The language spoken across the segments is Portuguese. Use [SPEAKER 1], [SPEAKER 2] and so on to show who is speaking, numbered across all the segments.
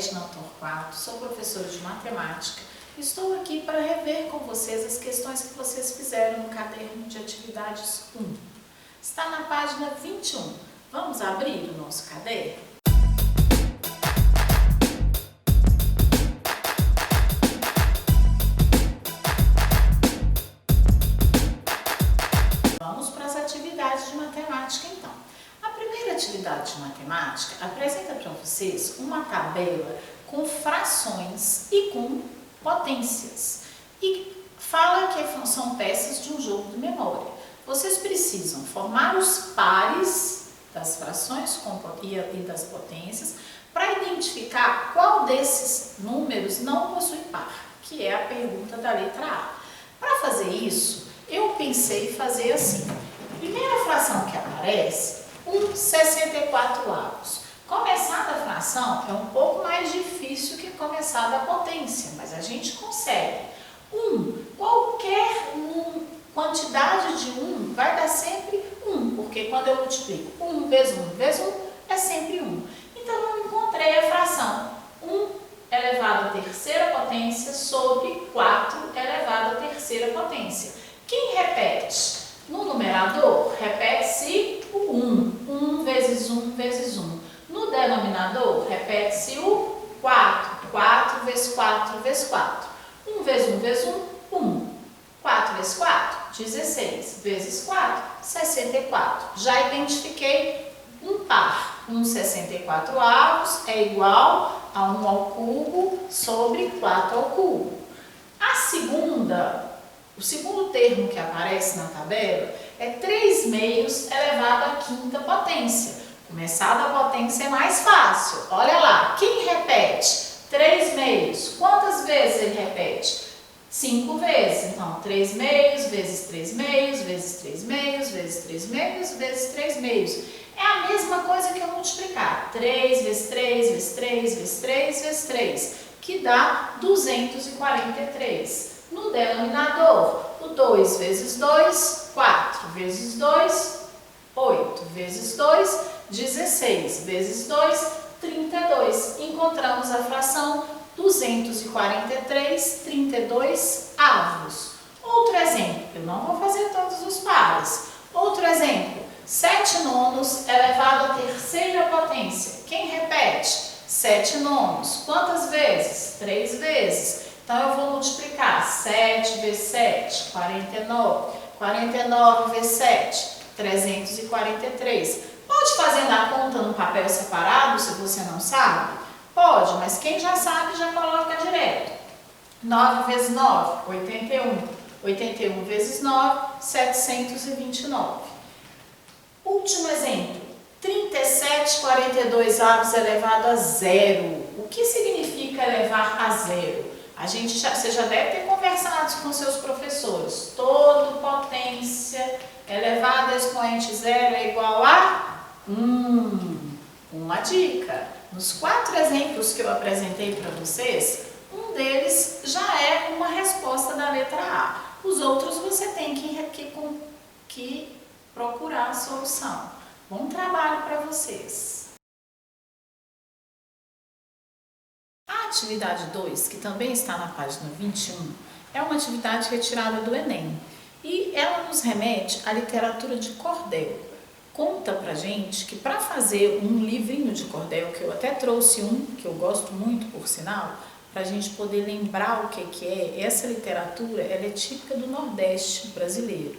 [SPEAKER 1] Edna Torquato, sou professora de matemática. Estou aqui para rever com vocês as questões que vocês fizeram no caderno de atividades 1. Está na página 21. Vamos abrir o nosso caderno? Vamos para as atividades de matemática então. A primeira atividade de matemática apresenta para vocês uma tabela com frações e com potências e fala que são peças de um jogo de memória. Vocês precisam formar os pares das frações e das potências para identificar qual desses números não possui par, que é a pergunta da letra A. Para fazer isso, eu pensei em fazer assim. Primeira fração que aparece, 1/64. Começar da fração é um pouco mais difícil que começar da potência, mas a gente consegue. Qualquer quantidade de 1 vai dar sempre 1, porque quando eu multiplico 1 vezes 1 vezes 1 é sempre 1. Então eu encontrei a fração 1 elevado à terceira potência sobre 4 elevado à terceira potência. Quem repete? No numerador, repete-se o 1. 1 vezes 1 vezes 1. No denominador, repete-se o 4. 4 vezes 4 vezes 4. 1 vezes 1 vezes 1, 1. 4 vezes 4, 16. Vezes 4, 64. Já identifiquei um par. 1/64 é igual a 1 ao cubo sobre 4 ao cubo. O segundo termo que aparece na tabela é 3/2 elevado à quinta potência. Começar da potência é mais fácil. Olha lá, quem repete 3/2? Quantas vezes ele repete? 5 vezes. Então, 3/2 vezes 3/2 vezes 3/2 vezes 3/2 vezes 3/2. É a mesma coisa que eu multiplicar. 3 vezes 3 vezes 3 vezes 3 vezes 3, que dá 243. No denominador, o 2 vezes 2, 4 vezes 2, 8 vezes 2, 16 vezes 2, 32. Encontramos a fração 243/32. Outro exemplo, eu não vou fazer todos os pares. Outro exemplo, 7/9 elevado à terceira potência. Quem repete? 7/9. Quantas vezes? 3 vezes. Então eu vou multiplicar 7 vezes 7, 49. 49 vezes 7, 343. Pode fazer na conta no papel separado, se você não sabe? Pode, mas quem já sabe já coloca direto. 9 vezes 9, 81. 81 vezes 9, 729. Último exemplo. 37/42 elevado a zero. O que significa elevar a zero? Você já deve ter conversado com seus professores. Todo potência elevada a expoente zero é igual a 1. Uma dica. Nos 4 exemplos que eu apresentei para vocês, um deles já é uma resposta da letra A. Os outros você tem que procurar a solução. Bom trabalho para vocês. A atividade 2, que também está na página 21, é uma atividade retirada do Enem e ela nos remete à literatura de cordel. Conta pra gente que para fazer um livrinho de cordel, que eu até trouxe um, que eu gosto muito por sinal, para a gente poder lembrar o que é, essa literatura ela é típica do Nordeste brasileiro.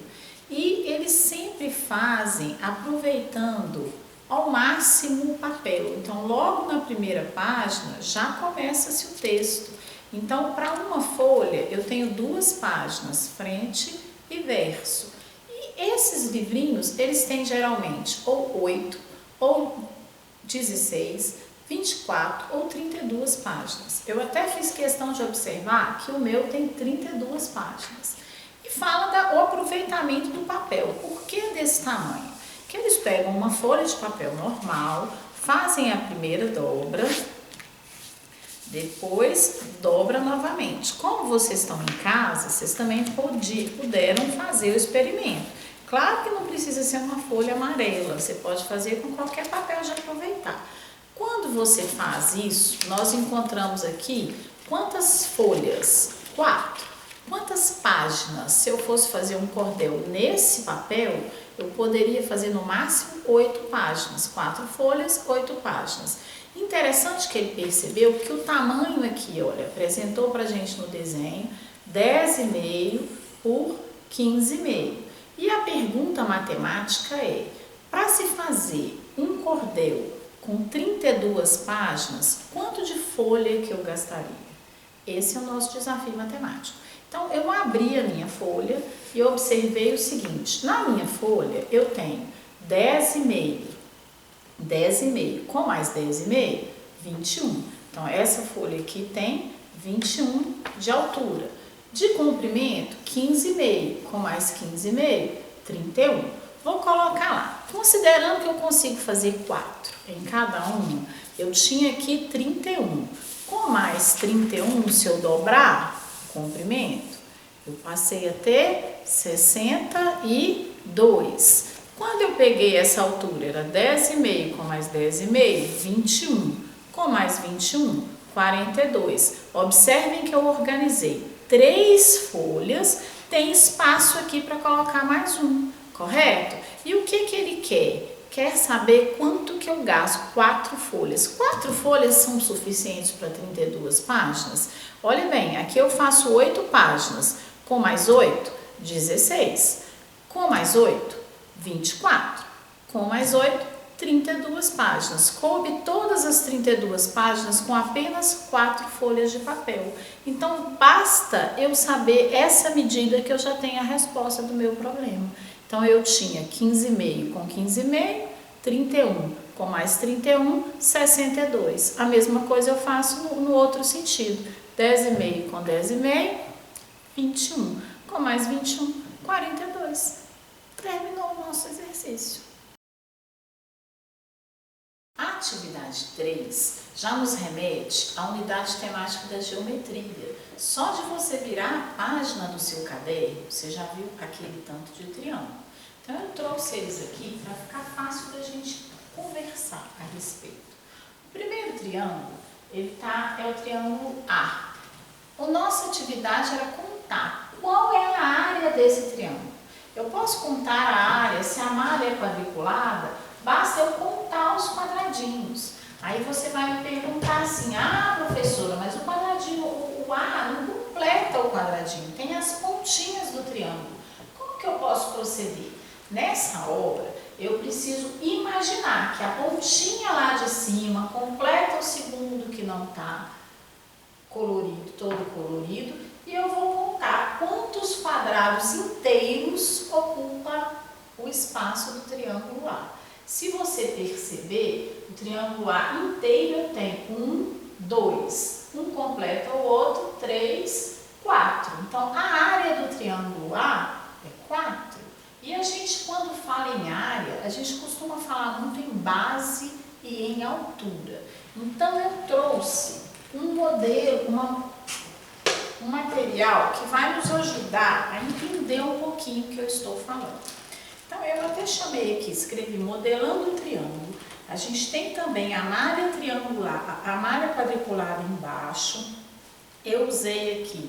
[SPEAKER 1] E eles sempre fazem aproveitando ao máximo o papel. Então, logo na primeira página já começa-se o texto. Então, para uma folha, eu tenho 2 páginas, frente e verso. E esses livrinhos, eles têm geralmente ou 8, ou 16, 24 ou 32 páginas. Eu até fiz questão de observar que o meu tem 32 páginas. E fala do aproveitamento do papel. Por que desse tamanho? Que eles pegam uma folha de papel normal, fazem a primeira dobra, depois dobra novamente. Como vocês estão em casa, vocês também puderam fazer o experimento. Claro que não precisa ser uma folha amarela, você pode fazer com qualquer papel de aproveitar. Quando você faz isso, nós encontramos aqui quantas folhas? 4. Quantas páginas? Se eu fosse fazer um cordel nesse papel, eu poderia fazer no máximo 8 páginas. 4 folhas, 8 páginas. Interessante que ele percebeu que o tamanho aqui, olha, apresentou pra gente no desenho 10,5 por 15,5. E a pergunta matemática é, para se fazer um cordel com 32 páginas, quanto de folha que eu gastaria? Esse é o nosso desafio matemático. Então, eu abri a minha folha e observei o seguinte, na minha folha eu tenho 10,5 com mais 10,5, 21. Então, essa folha aqui tem 21 de altura. De comprimento, 15,5 com mais 15,5, 31. Vou colocar lá. Considerando que eu consigo fazer 4 em cada uma, eu tinha aqui 31. Com mais 31, se eu dobrar o comprimento, eu passei a ter 62. Quando eu peguei essa altura, era 10,5 com mais 10,5, 21. Com mais 21, 42. Observem que eu organizei 3 folhas, tem espaço aqui para colocar mais um, correto? E o que ele quer? Quer saber quanto que eu gasto? 4 folhas. 4 folhas são suficientes para 32 páginas? Olha bem, aqui eu faço 8 páginas. Com mais 8, 16. Com mais 8, 24. Com mais 8, 32 páginas. Coube todas as 32 páginas com apenas 4 folhas de papel. Então, basta eu saber essa medida que eu já tenho a resposta do meu problema. Então, eu tinha 15,5 com 15,5, 31 com mais 31, 62. A mesma coisa eu faço no outro sentido. 10,5 com 10,5, 21. Com mais 21, 42. Terminou o nosso exercício. A atividade 3 já nos remete à unidade temática da geometria. Só de você virar a página do seu caderno, você já viu aquele tanto de triângulo. Então, eu trouxe eles aqui para ficar fácil da gente conversar a respeito. O primeiro triângulo, é o triângulo A. A nossa atividade era contar qual é a área desse triângulo. Eu posso contar a área, se a área é quadriculada, basta eu contar os quadradinhos. Aí você vai me perguntar assim, professora, mas o quadradinho, o A não completa o quadradinho, tem as pontinhas do triângulo. Como que eu posso proceder? Nessa hora, eu preciso imaginar que a pontinha lá de cima completa o segundo que não está colorido, todo colorido, e eu vou contar quantos quadrados inteiros ocupa o espaço do triângulo A. Se você perceber, o triângulo A inteiro tem 1, 2, um completa o outro, 3, 4. Então, a área do triângulo A é 4. E a gente, quando fala em área, a gente costuma falar muito em base e em altura. Então, eu trouxe um modelo, um material que vai nos ajudar a entender um pouquinho o que eu estou falando. Então, eu até chamei aqui, escrevi modelando o triângulo. A gente tem também a malha triangular, a malha quadriculada embaixo. Eu usei aqui,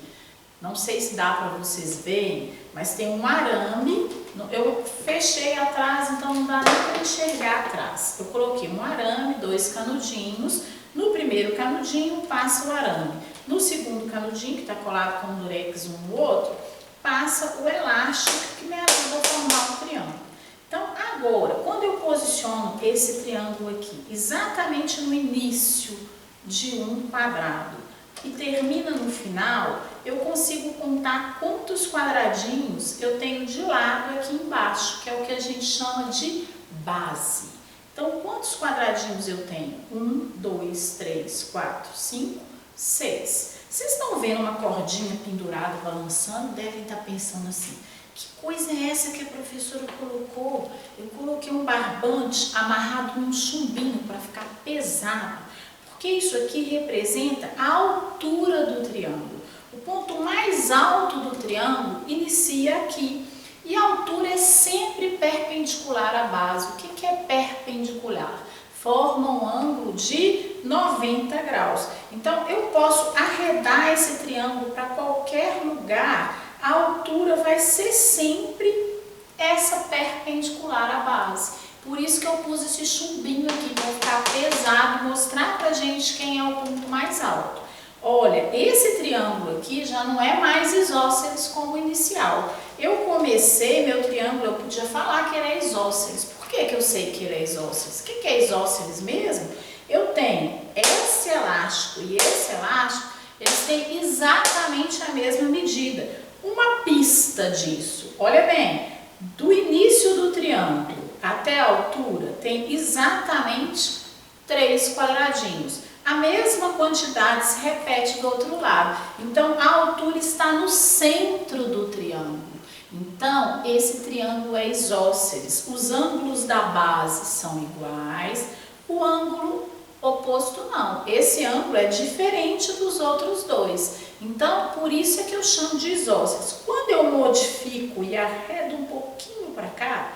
[SPEAKER 1] não sei se dá para vocês verem, mas tem um arame. Eu fechei atrás, então não dá nem para enxergar atrás. Eu coloquei um arame, 2 canudinhos. No primeiro canudinho, passa o arame. No segundo canudinho, que está colado com o durex um no outro, passa o elástico que me ajuda a formar o triângulo. Então, agora, quando eu posiciono esse triângulo aqui, exatamente no início de um quadrado e termina no final, eu consigo contar quantos quadradinhos eu tenho de lado aqui embaixo, que é o que a gente chama de base. Então, quantos quadradinhos eu tenho? 1, 2, 3, 4, 5, 6. Vocês estão vendo uma cordinha pendurada, balançando? Devem estar pensando assim, que coisa é essa que a professora colocou? Eu coloquei um barbante amarrado num chumbinho para ficar pesado. Porque isso aqui representa a altura do triângulo. O ponto mais alto do triângulo inicia aqui. E a altura é sempre perpendicular à base. O que é perpendicular? forma um ângulo de 90 graus. Então, eu posso arredar esse triângulo para qualquer lugar, a altura vai ser sempre essa perpendicular à base. Por isso que eu pus esse chumbinho aqui, para ficar pesado, mostrar pra gente quem é o ponto mais alto. Olha, esse triângulo aqui já não é mais isósceles como inicial. Eu comecei meu triângulo, eu podia falar que ele é isósceles. Por que que eu sei que ele é isósceles? O que é isósceles mesmo? Eu tenho esse elástico e esse elástico, eles têm exatamente a mesma medida. Uma pista disso, olha bem, do início do triângulo até a altura tem exatamente 3 quadradinhos. A mesma quantidade se repete do outro lado. Então, a altura está no centro do triângulo. Então, esse triângulo é isósceles. Os ângulos da base são iguais, o ângulo oposto não. Esse ângulo é diferente dos outros dois. Então, por isso é que eu chamo de isósceles. Quando eu modifico e arredo um pouquinho para cá,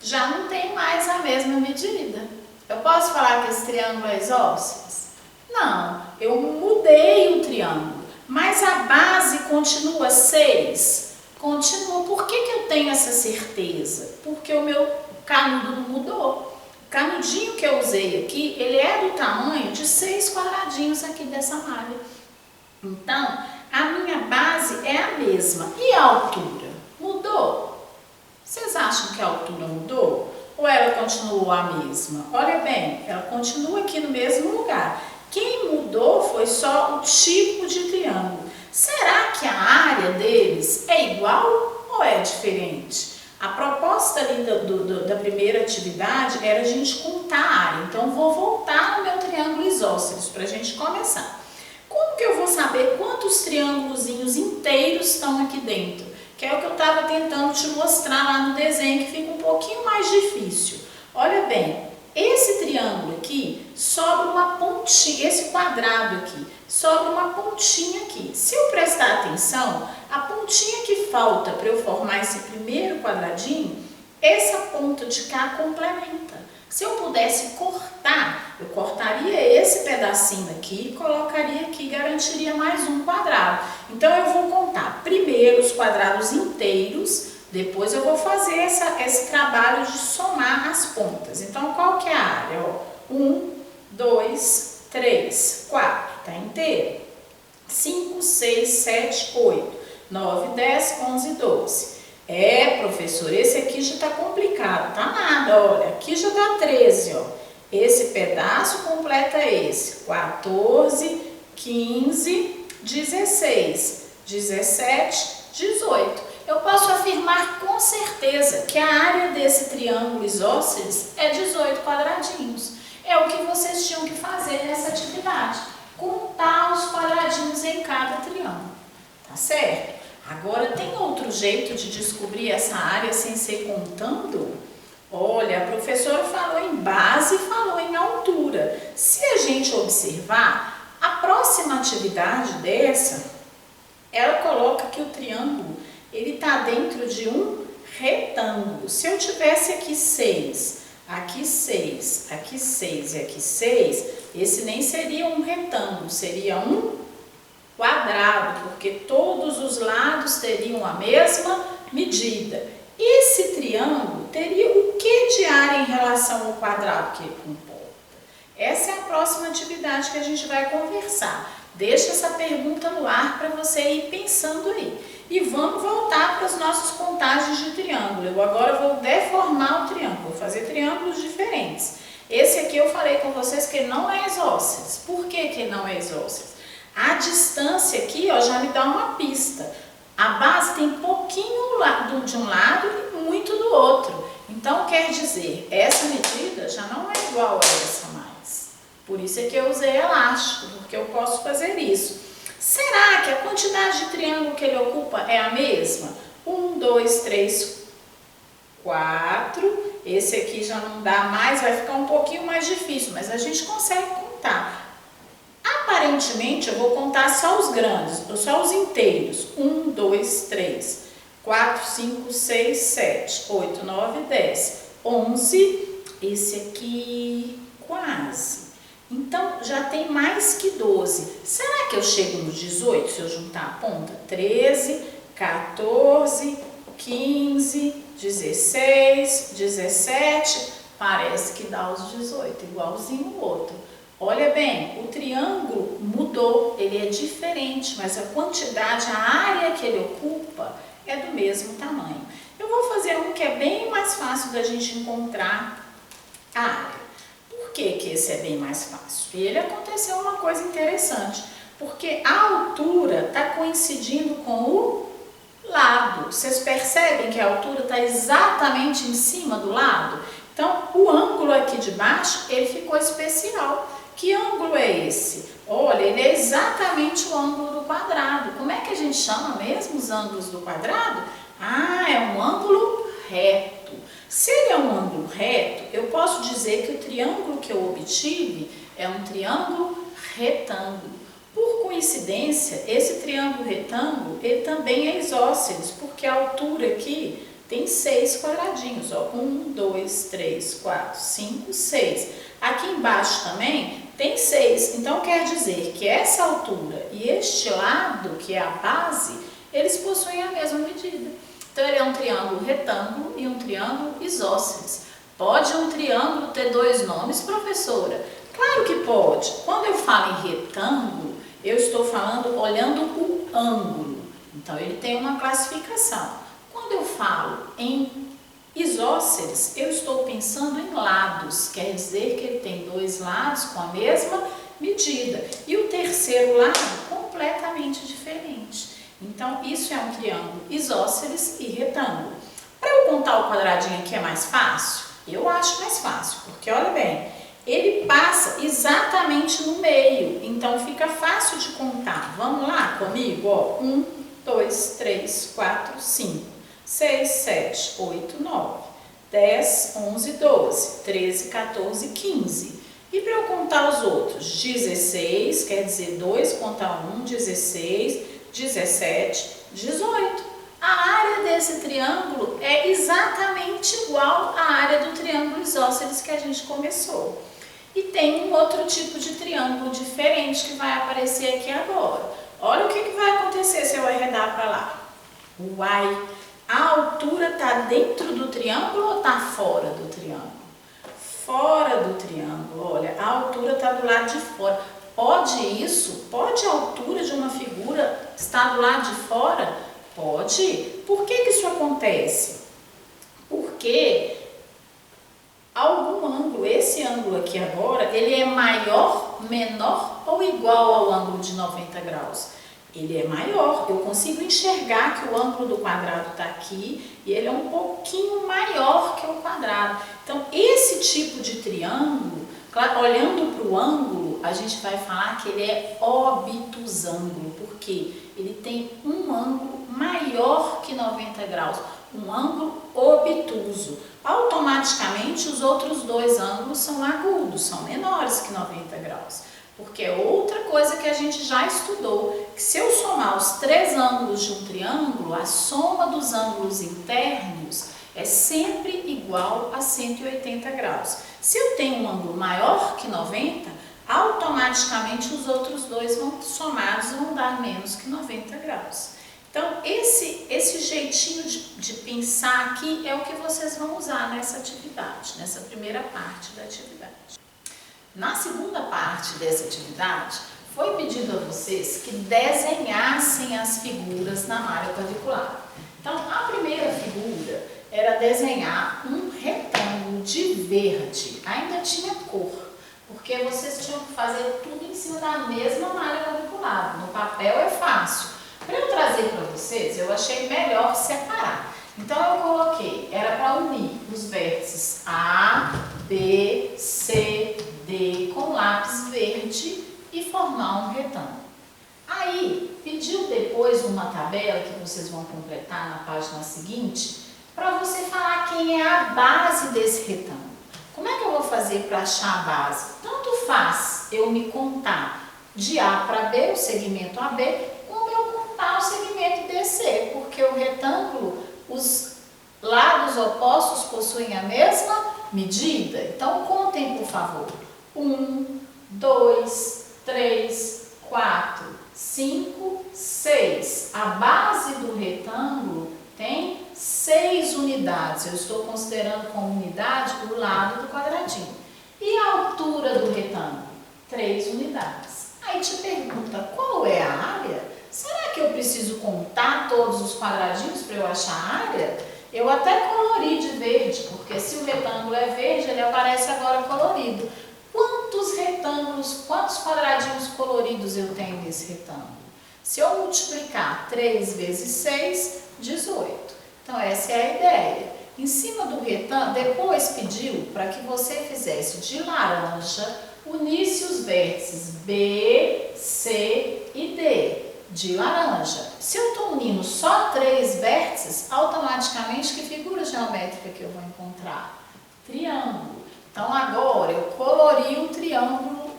[SPEAKER 1] já não tem mais a mesma medida. Eu posso falar que esse triângulo é isósceles? Não, eu mudei o triângulo, mas a base continua 6. Continua. Por que que eu tenho essa certeza? Porque o meu canudo não mudou. O canudinho que eu usei aqui, ele é do tamanho de 6 quadradinhos aqui dessa malha. Então, a minha base é a mesma. E a altura? Mudou? Vocês acham que a altura mudou? Ou ela continuou a mesma? Olha bem, ela continua aqui no mesmo lugar. Quem mudou foi só o tipo de triângulo. Será que a área deles é igual ou é diferente? A proposta ali da primeira atividade era a gente contar a área. Então, vou voltar no meu triângulo isósceles para a gente começar. Como que eu vou saber quantos triângulozinhos inteiros estão aqui dentro? Que é o que eu estava tentando te mostrar lá no desenho, que fica um pouquinho mais difícil. Olha bem, esse triângulo aqui sobra uma pontinha, esse quadrado aqui, sobra uma pontinha aqui. Se eu prestar atenção, a pontinha que falta para eu formar esse primeiro quadradinho, essa ponta de cá complementa. Se eu pudesse cortar, eu cortaria esse pedacinho aqui e colocaria aqui, garantiria mais um quadrado. Então, eu vou contar primeiro os quadrados inteiros, depois eu vou fazer esse trabalho de somar as pontas. Então, qual que é a área? 1, 2, 3, 4, tá inteiro? 5, 6, 7, 8, 9, 10, 11, 12. É, professor, esse aqui já tá complicado, tá nada, olha, aqui já dá 13, ó. Esse pedaço completa esse, 14, 15, 16, 17, 18. Eu posso afirmar com certeza que a área desse triângulo isósceles é 18 quadradinhos. É o que vocês tinham que fazer nessa atividade, contar os quadradinhos em cada triângulo, tá certo? Agora, tem outro jeito de descobrir essa área sem ser contando? Olha, a professora falou em base e falou em altura. Se a gente observar, a próxima atividade dessa, ela coloca que o triângulo, ele está dentro de um retângulo. Se eu tivesse aqui 6, aqui 6, aqui 6 e aqui 6, esse nem seria um retângulo, seria um quadrado, porque todos os lados teriam a mesma medida. Esse triângulo teria o que de área em relação ao quadrado que ele comporta? Essa é a próxima atividade que a gente vai conversar. Deixa essa pergunta no ar para você ir pensando aí. E vamos voltar para as nossas contagens de triângulo. Eu agora vou deformar o triângulo, vou fazer triângulos diferentes. Esse aqui eu falei com vocês que ele não é isósceles. Por que que ele não é isósceles? A distância aqui, ó, já me dá uma pista. A base tem pouquinho de um lado e muito do outro. Então, quer dizer, essa medida já não é igual a essa mais. Por isso é que eu usei elástico, porque eu posso fazer isso. Será que a quantidade de triângulo que ele ocupa é a mesma? 1, 2, 3, 4. Esse aqui já não dá mais, vai ficar um pouquinho mais difícil, mas a gente consegue contar. Aparentemente, eu vou contar só os grandes, só os inteiros. 1, 2, 3, 4, 5, 6, 7, 8, 9, 10, 11. Esse aqui, quase. Então, já tem mais que 12. Será que eu chego no 18 se eu juntar a ponta? 13, 14, 15, 16, 17. Parece que dá os 18, igualzinho o outro. Olha bem, o triângulo mudou, ele é diferente, mas a quantidade, a área que ele ocupa é do mesmo tamanho. Eu vou fazer um que é bem mais fácil da gente encontrar a área. Por que que esse é bem mais fácil? Ele aconteceu uma coisa interessante, porque a altura está coincidindo com o lado. Vocês percebem que a altura está exatamente em cima do lado? Então, o ângulo aqui de baixo, ele ficou especial. Que ângulo é esse? Olha, ele é exatamente o ângulo do quadrado. Como é que a gente chama mesmo os ângulos do quadrado? Ah, é um ângulo reto. Se ele é um ângulo reto, eu posso dizer que o triângulo que eu obtive é um triângulo retângulo. Por coincidência, esse triângulo retângulo, ele também é isósceles, porque a altura aqui tem 6 quadradinhos, ó, 1, 2, 3, 4, 5, 6. Aqui embaixo também tem 6, então quer dizer que essa altura e este lado, que é a base, eles possuem a mesma medida. Então ele é um triângulo retângulo e um triângulo isósceles. Pode um triângulo ter 2 nomes, professora? Claro que pode. Quando eu falo em retângulo, eu estou falando olhando o ângulo. Então ele tem uma classificação. Quando eu falo em isósceles, eu estou pensando em lados, quer dizer que ele tem 2 lados com a mesma medida. E o terceiro lado completamente diferente. Então, isso é um triângulo isósceles e retângulo. Para eu contar o quadradinho aqui é mais fácil? Eu acho mais fácil, porque olha bem, ele passa exatamente no meio, então fica fácil de contar. Vamos lá comigo? Ó, 1, 2, 3, 4, 5, 6, 7, 8, 9, 10, 11, 12, 13, 14, 15. E para eu contar os outros? 16, quer dizer 2 conta 1, 16, 17, 18. A área desse triângulo é exatamente igual à área do triângulo isósceles que a gente começou. E tem um outro tipo de triângulo diferente que vai aparecer aqui agora. Olha o que vai acontecer se eu arredar para lá. Uai! A altura está dentro do triângulo ou está fora do triângulo? Fora do triângulo, olha, a altura está do lado de fora. Pode isso? Pode a altura de uma figura estar do lado de fora? Pode. Por que isso acontece? Porque algum ângulo, esse ângulo aqui agora, ele é maior, menor ou igual ao ângulo de 90 graus? Ele é maior, eu consigo enxergar que o ângulo do quadrado está aqui e ele é um pouquinho maior que o quadrado. Então, esse tipo de triângulo, olhando para o ângulo, a gente vai falar que ele é obtusângulo, porque ele tem um ângulo maior que 90 graus, um ângulo obtuso. Automaticamente, os outros 2 ângulos são agudos, são menores que 90 graus. Porque é outra coisa que a gente já estudou, que se eu somar os 3 ângulos de um triângulo, a soma dos ângulos internos é sempre igual a 180 graus. Se eu tenho um ângulo maior que 90, automaticamente os outros 2 somados vão dar menos que 90 graus. Então, esse jeitinho de pensar aqui é o que vocês vão usar nessa atividade, nessa primeira parte da atividade. Na segunda parte dessa atividade, foi pedido a vocês que desenhassem as figuras na malha quadriculada. Então, a primeira figura era desenhar um retângulo de verde, ainda tinha cor, porque vocês tinham que fazer tudo em cima da mesma malha quadriculada. No papel é fácil. Para eu trazer para vocês, eu achei melhor separar. Então, eu coloquei, era para unir os vértices A, B, C, D com lápis verde e formar um retângulo. Aí, pediu depois uma tabela que vocês vão completar na página seguinte, para você falar quem é a base desse retângulo. Como é que eu vou fazer para achar a base? Tanto faz eu me contar de A para B, o segmento AB, como eu contar o segmento DC, porque o retângulo, os lados opostos possuem a mesma medida. Então, contem, por favor. 1, 2, 3, 4, 5, 6. A base do retângulo tem 6 unidades. Eu estou considerando como unidade o lado do quadradinho. E a altura do retângulo? 3 unidades. Aí te pergunta, qual é a área? Será que eu preciso contar todos os quadradinhos para eu achar a área? Eu até colori de verde, porque se o retângulo é verde, ele aparece agora colorido. Quantos retângulos, quantos quadradinhos coloridos eu tenho nesse retângulo? Se eu multiplicar 3 vezes 6, 18. Então essa é a ideia. Em cima do retângulo, depois pediu para que você fizesse de laranja, unisse os vértices B, C e D. De laranja. Se eu estou unindo só 3 vértices, automaticamente que figura geométrica que eu vou encontrar? Triângulo. Então agora eu colori o triângulo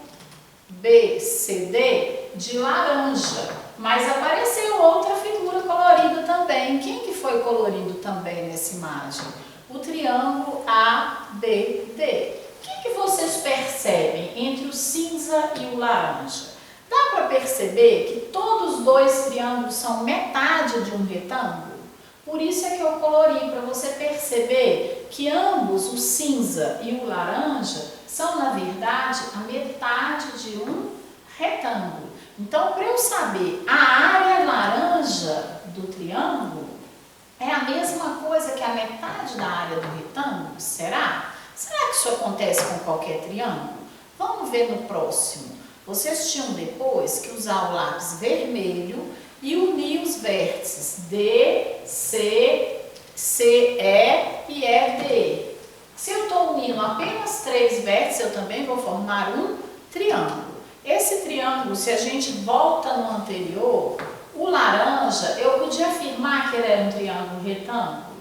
[SPEAKER 1] BCD de laranja, mas apareceu outra figura colorida também. Quem que foi colorido também nessa imagem? O triângulo ABD. O que vocês percebem entre o cinza e o laranja? Dá para perceber que todos os dois triângulos são metade de um retângulo? Por isso é que eu colori, para você perceber que ambos, o cinza e o laranja, são na verdade a metade de um retângulo. Então, para eu saber a área laranja do triângulo, é a mesma coisa que a metade da área do retângulo? Será? Será que isso acontece com qualquer triângulo? Vamos ver no próximo. Vocês tinham depois que usar o lápis vermelho e unir os vértices D, C, CE e ED. Se eu estou unindo apenas 3 vértices, eu também vou formar um triângulo. Esse triângulo, se a gente volta no anterior, o laranja, eu podia afirmar que ele era um triângulo retângulo,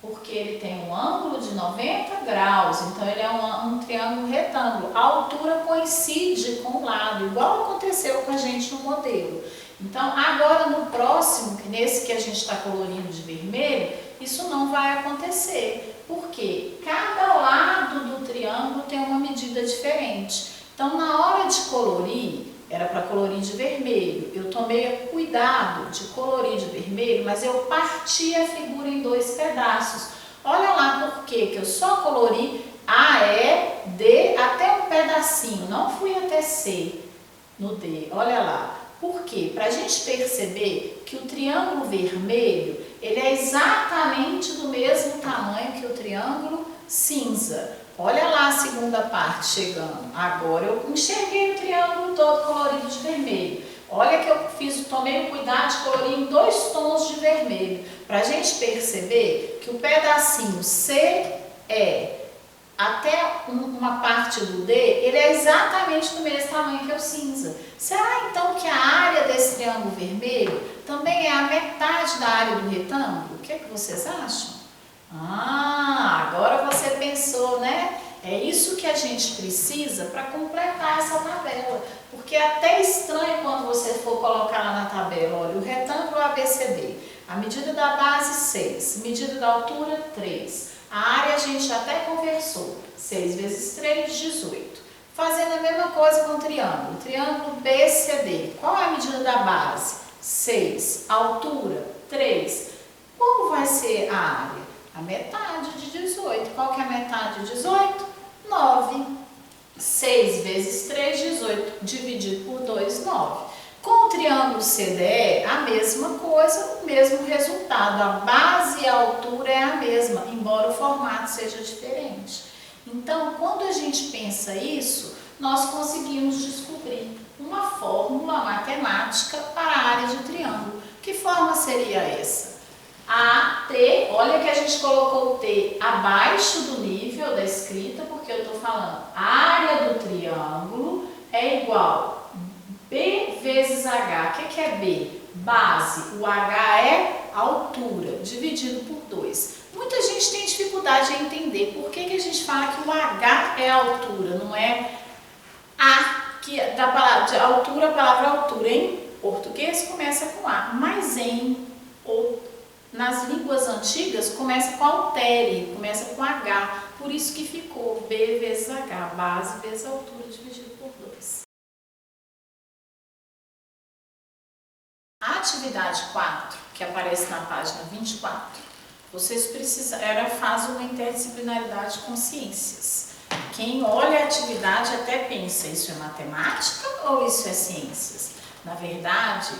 [SPEAKER 1] porque ele tem um ângulo de 90 graus, então ele é um triângulo retângulo. A altura coincide com o lado, igual aconteceu com a gente no modelo. Então, agora no próximo, nesse que a gente está colorindo de vermelho, isso não vai acontecer, porque cada lado do triângulo tem uma medida diferente. Então, na hora de colorir, era para colorir de vermelho. Eu tomei cuidado de colorir de vermelho, mas eu parti a figura em 2 pedaços. Olha lá por que eu só colori A, E, D até um pedacinho, não fui até C no D. Olha lá. Por quê? Para a gente perceber que o triângulo vermelho, ele é exatamente do mesmo tamanho que o triângulo cinza. Olha lá a segunda parte chegando. Agora eu enxerguei o triângulo todo colorido de vermelho. Olha que eu tomei o cuidado de colorir em 2 tons de vermelho. Para a gente perceber que o pedacinho CE até uma parte do D, ele é exatamente do mesmo tamanho que o cinza. Será então que a área desse triângulo vermelho também é a metade da área do retângulo? O que vocês acham? Agora você pensou, né? É isso que a gente precisa para completar essa tabela. Porque é até estranho quando você for colocar lá na tabela, olha, o retângulo ABCD, a medida da base 6, medida da altura 3. A área a gente até conversou, 6 vezes 3, 18. Fazendo a mesma coisa com o triângulo BCD. Qual é a medida da base? 6. Altura? 3. Qual vai ser a área? A metade de 18. Qual que é a metade de 18? 9. 6 vezes 3, 18. Dividido por 2, 9. Com o triângulo CDE, a mesma coisa, o mesmo resultado. A base e a altura é a mesma, embora o formato seja diferente. Então, quando a gente pensa isso, nós conseguimos descobrir uma fórmula matemática para a área de triângulo. Que forma seria essa? A T, olha que a gente colocou o T abaixo do nível da escrita, porque eu estou falando a área do triângulo é igual B vezes H. O que é B? Base. O H é altura, dividido por 2. Muita gente tem dificuldade em entender por que a gente fala que o H é altura, não é A, que da palavra de altura, a palavra altura em português começa com A, mas nas línguas antigas começa com altere, começa com H. Por isso que ficou B vezes H, base vezes altura dividido por 2. A atividade 4, que aparece na página 24, vocês faz uma interdisciplinaridade com ciências. Quem olha a atividade até pensa, isso é matemática ou isso é ciências? Na verdade,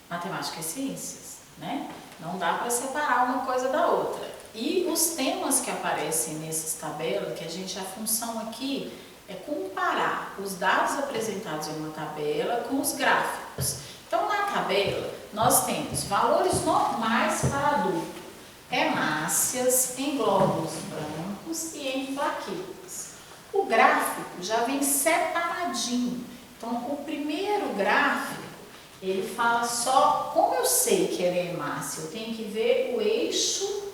[SPEAKER 1] matemática é ciências, né? Não dá para separar uma coisa da outra. E os temas que aparecem nessas tabelas, a função aqui é comparar os dados apresentados em uma tabela com os gráficos. Então, na tabela, nós temos valores normais para adulto, hemácias, em glóbulos brancos e em plaquetas. O gráfico já vem separadinho. Então, o primeiro gráfico, ele fala só, como eu sei que ele é hemácia, eu tenho que ver o eixo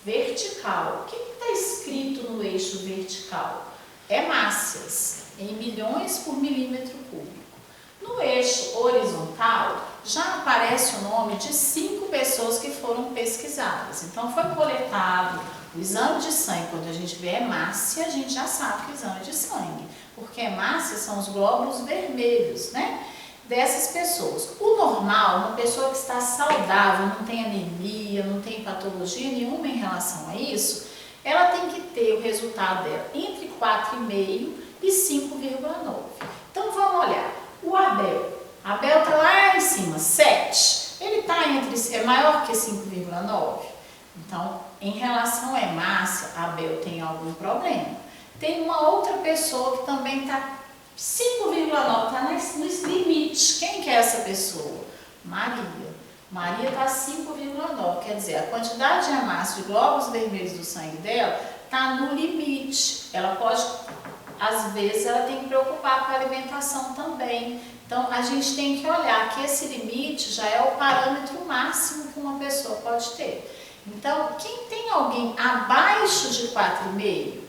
[SPEAKER 1] vertical. O que está escrito no eixo vertical? Hemácias, em milhões por milímetro cúbico. No eixo horizontal, já aparece o nome de 5 pessoas que foram pesquisadas. Então, foi coletado o exame de sangue. Quando a gente vê hemácia, a gente já sabe que é exame de sangue, porque hemácia são os glóbulos vermelhos, né? Dessas pessoas. O normal, uma pessoa que está saudável, não tem anemia, não tem patologia nenhuma em relação a isso, ela tem que ter o resultado dela entre 4,5 e 5,9. Então, vamos olhar. O Abel está lá em cima, 7. Ele é maior que 5,9. Então, em relação à hemácia, Abel tem algum problema. Tem uma outra pessoa que também está 5,9, está no limite. Quem que é essa pessoa? Maria. Maria está 5,9, quer dizer, a quantidade de hemácia de glóbulos vermelhos do sangue dela está no limite. Ela pode, às vezes, ela tem que preocupar com a alimentação também. Então, a gente tem que olhar que esse limite já é o parâmetro máximo que uma pessoa pode ter. Então, quem tem alguém abaixo de 4,5?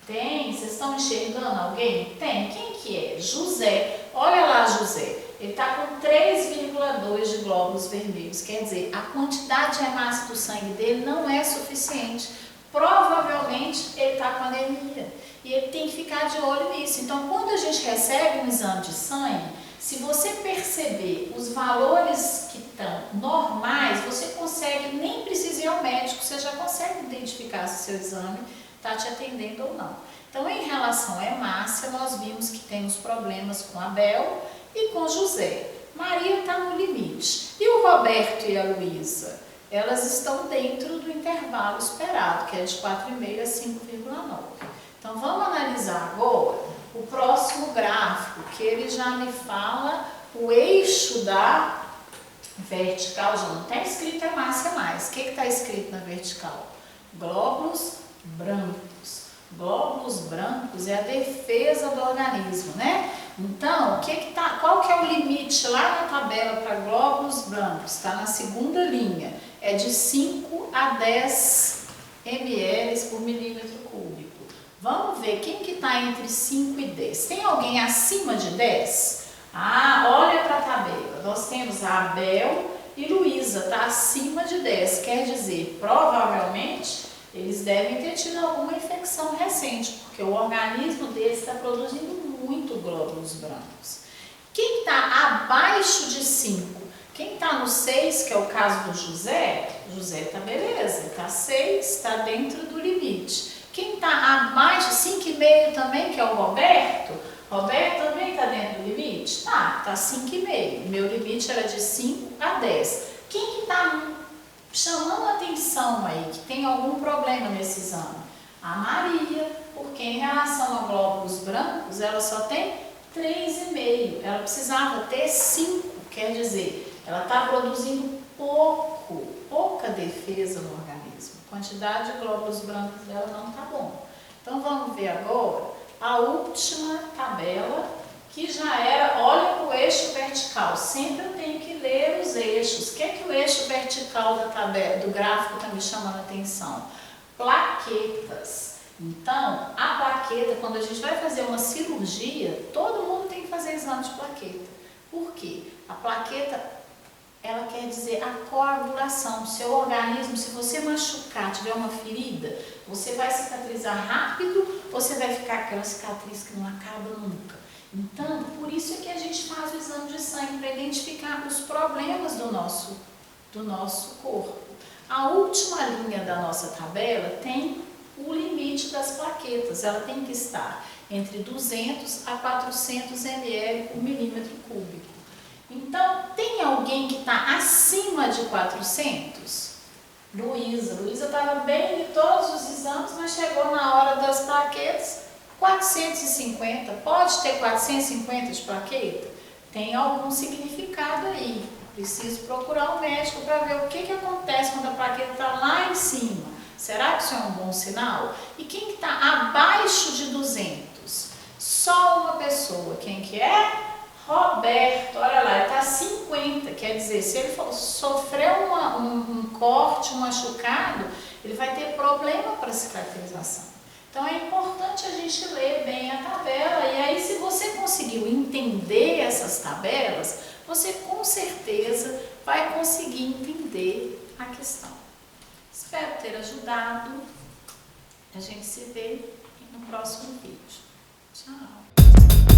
[SPEAKER 1] Tem? Vocês estão enxergando alguém? Tem. Quem que é? José. Olha lá, José. Ele está com 3,2 de glóbulos vermelhos. Quer dizer, a quantidade de hemácia do sangue dele não é suficiente. Provavelmente ele está com anemia. E ele tem que ficar de olho nisso. Então, quando a gente recebe um exame de sangue, se você perceber os valores que estão normais, você consegue, nem precisa ir ao médico, você já consegue identificar se o seu exame está te atendendo ou não. Então, em relação à hemácia, nós vimos que temos problemas com Abel e com José. Maria está no limite. E o Roberto e a Luísa? Elas estão dentro do intervalo esperado, que é de 4,5 a 5,9. Então, vamos analisar agora o próximo gráfico, que ele já me fala o eixo da vertical. Já não está escrito hemácia mais. O que está escrito na vertical? Glóbulos brancos. Glóbulos brancos é a defesa do organismo, né? Então, qual que é o limite lá na tabela para glóbulos brancos? Está na segunda linha. É de 5 a 10 ml por milímetro cúbico. Vamos ver quem que está entre 5 e 10. Tem alguém acima de 10? Ah, olha para a tabela. Nós temos a Abel e Luísa, está acima de 10. Quer dizer, provavelmente, eles devem ter tido alguma infecção recente, porque o organismo deles está produzindo muito glóbulos brancos. Quem está abaixo de 5? Quem está no 6, que é o caso do José, José está beleza, está 6, está dentro do limite. Quem está abaixo de 5,5 também, que é o Roberto, Roberto também está dentro do limite? Tá, está 5,5. Meu limite era de 5 a 10. Quem que está chamando a atenção aí, que tem algum problema nesse exame? A Maria, porque em relação a glóbulos brancos, ela só tem 3,5. Ela precisava ter 5, quer dizer, ela está produzindo pouca defesa no organismo. A quantidade de glóbulos brancos dela não está bom. Então, vamos ver agora a última tabela, que já era, olha para o eixo vertical. Sempre eu tenho que ler os eixos. O que é que o eixo vertical da tabela, do gráfico está me chamando a atenção? Plaquetas. Então, a plaqueta, quando a gente vai fazer uma cirurgia, todo mundo tem que fazer exame de plaqueta. Por quê? A plaqueta ela quer dizer a coagulação. Seu organismo, se você machucar, tiver uma ferida, você vai cicatrizar rápido ou você vai ficar aquela cicatriz que não acaba nunca. Então, por isso é que a gente faz o exame de sangue, para identificar os problemas do nosso corpo. A última linha da nossa tabela tem o limite das plaquetas. Ela tem que estar entre 200 a 400 ml por milímetro cúbico. Então, tem alguém que está acima de 400? Luísa estava bem em todos os exames, mas chegou na hora das plaquetas, 450. Pode ter 450 de plaqueta? Tem algum significado aí. Preciso procurar um médico para ver o que acontece quando a plaqueta está lá em cima. Será que isso é um bom sinal? E quem está abaixo de 200? Só uma pessoa. Quem que é? Roberto. Olha lá, ele está 50. Quer dizer, se ele sofreu um corte, um machucado, ele vai ter problema para cicatrização. Então é importante a gente ler bem a tabela. E aí, se você conseguiu entender essas tabelas, você com certeza vai conseguir entender a questão. Espero ter ajudado. A gente se vê no próximo vídeo. Tchau!